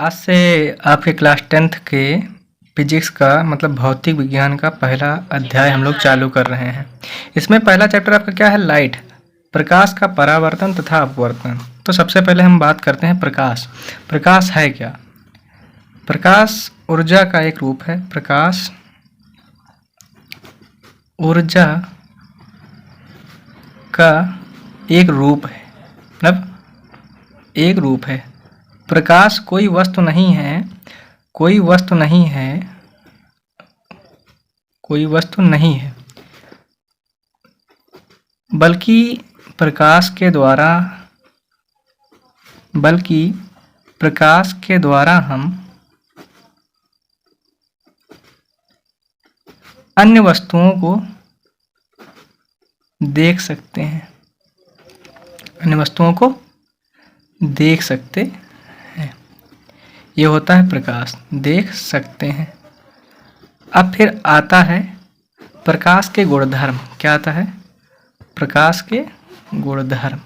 आज से आपके क्लास 10th के फिजिक्स का मतलब भौतिक विज्ञान का पहला अध्याय हम लोग चालू कर रहे हैं। इसमें पहला चैप्टर आपका क्या है? लाइट, प्रकाश का परावर्तन तथा अपवर्तन। तो सबसे पहले हम बात करते हैं प्रकाश। प्रकाश है क्या? प्रकाश ऊर्जा का एक रूप है। प्रकाश ऊर्जा का एक रूप है, मतलब एक रूप है। प्रकाश कोई वस्तु नहीं है, कोई वस्तु नहीं है, कोई वस्तु नहीं है, बल्कि प्रकाश के द्वारा हम अन्य वस्तुओं को देख सकते हैं, अन्य वस्तुओं को देख सकते हैं। ये होता है प्रकाश, देख सकते हैं। अब फिर आता है प्रकाश के गुणधर्म। क्या आता है? प्रकाश के गुणधर्म,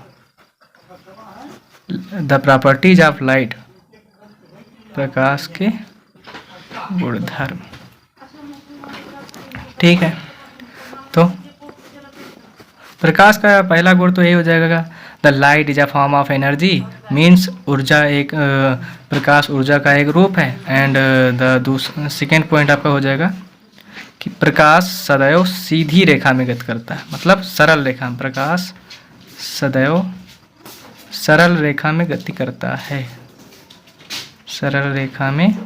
द प्रॉपर्टीज ऑफ लाइट। प्रकाश के गुणधर्म, ठीक है। तो प्रकाश का पहला गुण तो ये हो जाएगा, the light is a form of energy, means ऊर्जा एक प्रकाश ऊर्जा का एक रूप है। एंड द सेकेंड पॉइंट आपका हो जाएगा कि प्रकाश सदैव सीधी रेखा में गति करता है, मतलब सरल रेखा में। प्रकाश सदैव सरल रेखा में गति करता है, सरल रेखा में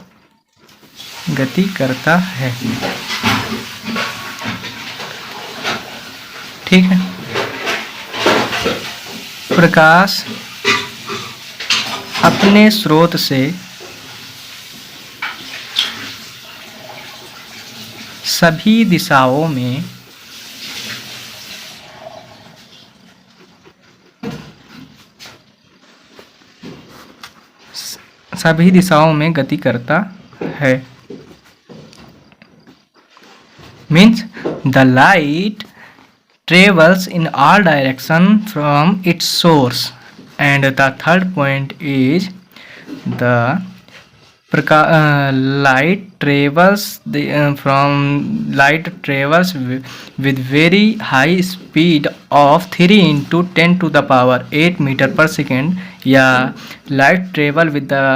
गति करता है, ठीक है। प्रकाश अपने स्रोत से सभी दिशाओं में गति करता है। Means the light travels in all directions from its source. And the third point is the light travels with very high speed of 3 into 10 to the power 8 meter per second, या light travel with the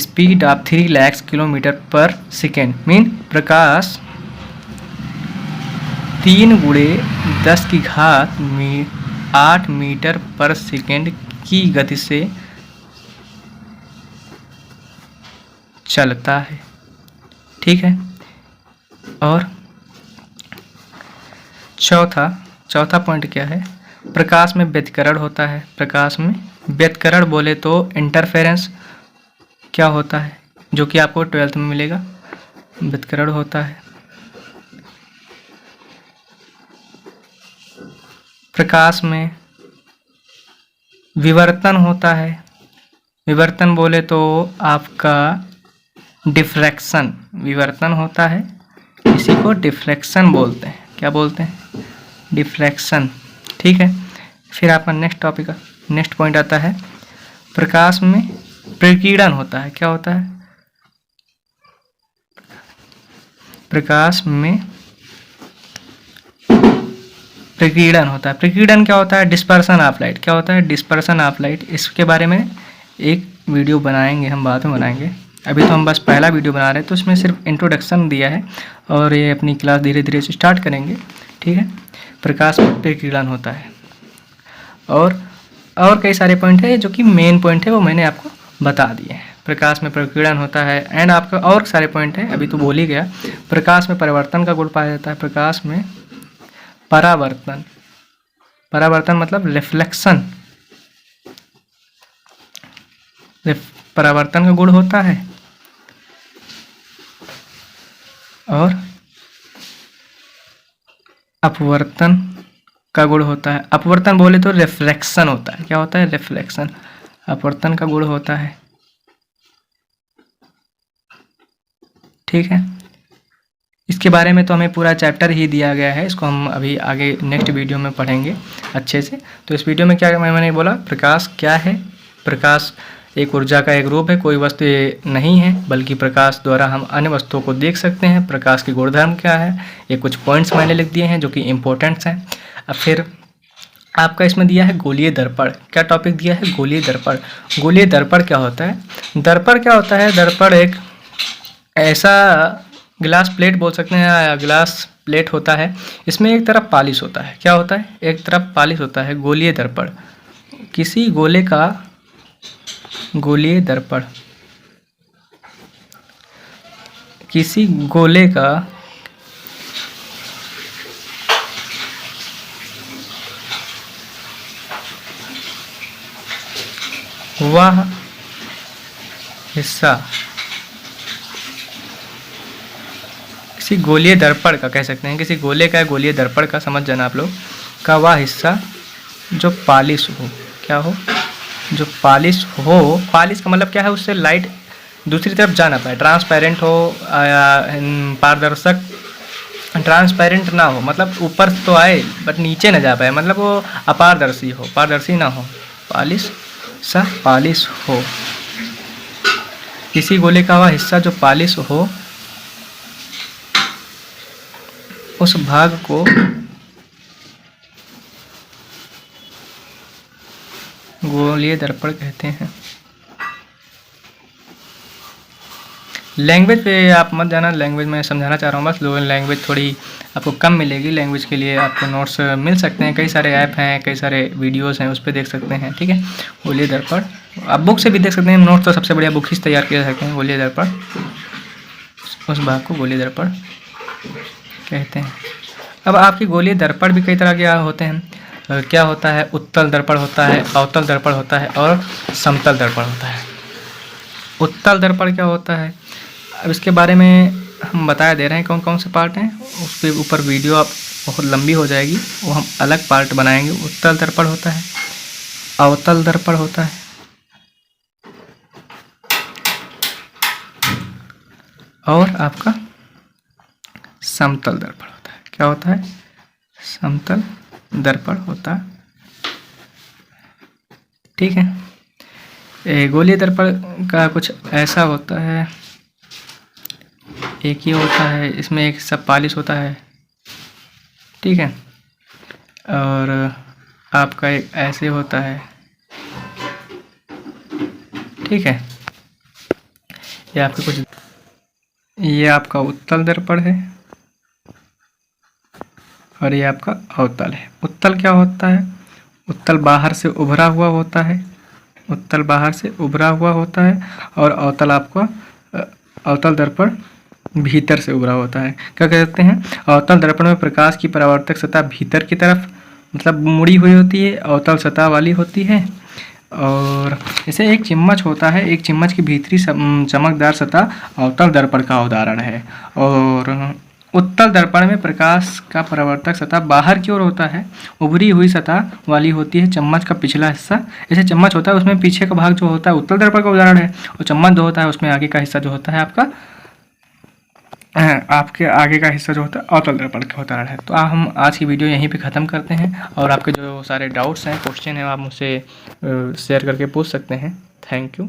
speed of 3 lakhs kilometer per second। Mean प्रकाश 3 × 10⁸ metre per second की गति से चलता है, ठीक है। और चौथा पॉइंट क्या है? प्रकाश में व्यतिकरण होता है। प्रकाश में व्यतिकरण बोले तो इंटरफेरेंस क्या होता है, जो कि आपको 12th में मिलेगा। व्यतिकरण होता है। प्रकाश में विवर्तन होता है। विवर्तन बोले तो आपका डिफ्रैक्शन, विवर्तन होता है, इसी को डिफ्रैक्शन बोलते हैं। क्या बोलते हैं? डिफ्रैक्शन, ठीक है। फिर आपका नेक्स्ट पॉइंट आता है प्रकाश में प्रकीर्णन होता है। क्या होता है? प्रकाश में प्रकीर्णन होता है। प्रकीर्णन क्या होता है? Dispersion of light. क्या होता है? Dispersion of light. इसके बारे में एक वीडियो बनाएंगे, हम बाद में बनाएंगे। अभी तो हम बस पहला वीडियो बना रहे हैं, तो इसमें सिर्फ इंट्रोडक्शन दिया है और ये अपनी क्लास धीरे धीरे से स्टार्ट करेंगे, ठीक है। प्रकाश में प्रकीर्णन होता है और कई सारे पॉइंट है, जो कि मेन पॉइंट है वो मैंने आपको बता दिए हैं। प्रकाश में प्रकीर्णन होता है एंड आपका और सारे पॉइंट है, अभी तो बोल ही गया। प्रकाश में परिवर्तन का गुण पाया जाता है। प्रकाश में परावर्तन मतलब रिफ्लेक्शन, परावर्तन का गुण होता है। और अपवर्तन का गुण होता है। अपवर्तन बोले तो रिफ्लेक्शन होता है। क्या होता है? रिफ्लेक्शन। अपवर्तन का गुण होता है, ठीक है। इसके बारे में तो हमें पूरा चैप्टर ही दिया गया है, इसको हम अभी आगे नेक्स्ट वीडियो में पढ़ेंगे अच्छे से। तो इस वीडियो में क्या मैंने बोला, प्रकाश क्या है, प्रकाश एक ऊर्जा का एक रूप है, कोई वस्तु ये नहीं है बल्कि प्रकाश द्वारा हम अन्य वस्तुओं को देख सकते हैं। प्रकाश के गुणधर्म क्या है, ये कुछ पॉइंट्स मैंने लिख दिए हैं जो कि इम्पोर्टेंट्स हैं। अब फिर आपका इसमें दिया है गोलीय दर्पण। क्या टॉपिक दिया है, गोलीय दर्पण। गोलीय दर्पण क्या होता है, दर्पण क्या होता है, दर्पण एक ऐसा ग्लास प्लेट बोल सकते हैं या ग्लास प्लेट होता है, इसमें एक तरफ पॉलिश होता है। क्या होता है, एक तरफ पॉलिश होता है। गोलीय दर्पण, किसी गोले का गोलीय दर्पण, किसी गोले का वह हिस्सा, किसी गोलीय दर्पण का कह सकते हैं, किसी गोले का गोलीय दर्पण का, समझ जाना आप लोग, का वह हिस्सा जो पॉलिश हो। क्या हो, जो पॉलिश हो। पॉलिश का मतलब क्या है, उससे लाइट दूसरी तरफ जा ना पाए, ट्रांसपेरेंट हो या पारदर्शक, ट्रांसपेरेंट ना हो, मतलब ऊपर तो आए बट नीचे ना जा पाए, मतलब वो अपारदर्शी हो, पारदर्शी ना हो। पॉलिश सा पॉलिश हो, किसी गोले का वह हिस्सा जो पॉलिश हो, उस भाग को गोलीय दर्पण कहते हैं। लैंग्वेज पे आप मत जाना, लैंग्वेज में समझाना चाह रहा हूँ बस। लैंग्वेज थोड़ी आपको कम मिलेगी, लैंग्वेज के लिए आपको नोट्स मिल सकते हैं, कई सारे ऐप हैं, कई सारे वीडियोस हैं, उस पर देख सकते हैं। ठीक है, गोलीय दर्पण आप बुक से भी देख सकते हैं, नोट तो सबसे बढ़िया बुक ही तैयार किया जा सकते हैं। गोलीय दर्पण, उस भाग को गोलीय दर्पण कहते हैं। अब आपकी गोलीय दर्पण भी कई तरह के होते हैं। क्या होता है, उत्तल दर्पण होता है, अवतल दर्पण होता है और समतल दर्पण होता है। उत्तल दर्पण क्या होता है, अब इसके बारे में हम बताया दे रहे हैं कौन कौन से पार्ट हैं, उसके ऊपर वीडियो आप बहुत लंबी हो जाएगी, वो हम अलग पार्ट बनाएंगे। उत्तल दर्पण होता है, अवतल दर्पण होता है और आपका समतल दर्पण होता है। क्या होता है, समतल दर्पण होता है। ठीक है, गोलीय दर्पण का कुछ ऐसा होता है, एक ही होता है, इसमें एक सब पॉलिश होता है। ठीक है, और आपका एक ऐसे होता है। ठीक है, ये आपके कुछ, ये आपका उत्तल दर्पण है और ये आपका अवतल है। उत्तल क्या होता है, उत्तल बाहर से उभरा हुआ होता है, उत्तल बाहर से उभरा हुआ होता है, और अवतल आपका अवतल दर्पण भीतर से उभरा होता है। क्या कह सकते हैं, अवतल दर्पण में प्रकाश की परावर्तक सतह भीतर की तरफ मतलब मुड़ी हुई होती है, अवतल सतह वाली होती है। और जैसे एक चम्मच होता है, एक चम्मच की भीतरी चमकदार सतह अवतल दर्पण का उदाहरण है। और उत्तल दर्पण में प्रकाश का परावर्तक सतह बाहर की ओर होता है, उभरी हुई सतह वाली होती है। चम्मच का पिछला हिस्सा, जैसे चम्मच होता है उसमें पीछे का भाग जो होता है उत्तल दर्पण का उदाहरण है, और चम्मच जो होता है उसमें आगे का हिस्सा जो होता है आपके आगे का हिस्सा जो होता है अवतल दर्पण का उदाहरण है। तो हम आज की वीडियो यहीं पे ख़त्म करते हैं, और आपके जो सारे डाउट्स हैं, क्वेश्चन हैं, आप मुझसे शेयर करके पूछ सकते हैं। Thank you.